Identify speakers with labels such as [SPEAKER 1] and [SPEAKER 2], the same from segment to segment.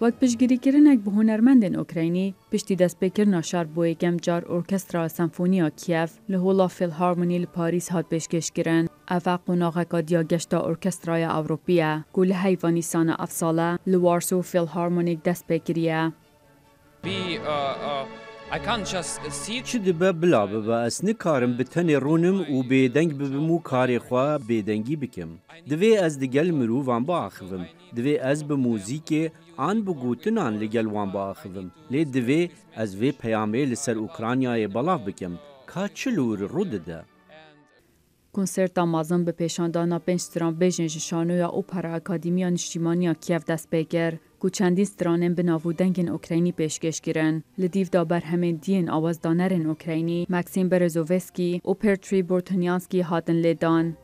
[SPEAKER 1] وقت پشگیری کرنک به هنرمندن اوکراینی پشتی دست بکرنا شار بو یکم جار ارکسترا سمفونیا کیف لهولا فیلهارمونی لپاریس هات پیشکش کرن. افاق قناغه کادیا گشتا ارکسترای اوروپیه گل حیوانی سانه افساله لوارسو فیلهارمونیک دست بکریه.
[SPEAKER 2] چه دبه بلا ببا اس نکارم بتنی رونم و بیدنگ ببمو کاری خواه بیدنگی بکم. دوی از دگل مرو وان با آخوم. دوی از به موزیک آن بگوتنان لگل وان با آخوم. لی دوی از وی پیامه لسر اوکرانیای بلاف بکم. که چلور رو ده؟
[SPEAKER 1] کنسرت مازن به پیشاندانا 5 ستران بیجن شانویا اوپرا اکادمیا نشتیمانیا کیف دست بگر کو چندی سترانن به ناودنگن اوکراینی پیشکش گیرن لدیو دا بر همین دین آواز دانرن اوکراینی مکسیم برزووسکی و پرتری بورتونیانسکی هاتن لیدان.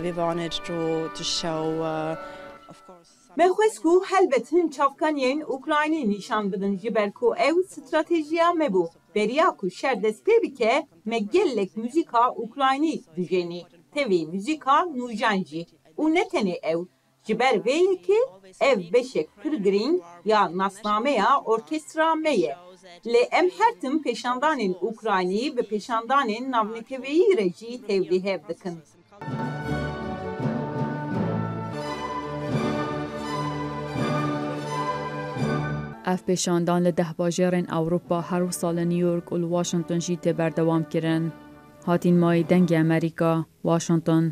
[SPEAKER 3] We wanted to show, of course.
[SPEAKER 4] مخواسکو هلبتن چافکانین اوکراینی نشان بدن جبرکو او استراتژیا مبو بریاکو شردست که مگلک موزیکا اوکراینی düzeni tevi müzika nujanji u neteni ev jiber ve ki ev beşek kırgring ya nasname ya orkestra meye le em hertim peşandanin Ukrayni ve peşandanin navneteveyi reji tevdi hevdikin.
[SPEAKER 1] اف پیشاندان لده باجرین اوروپا هر سال نیویورک و واشنطن جیت بردوام کرن. هاتین مای دنگ امریکا، واشنطن.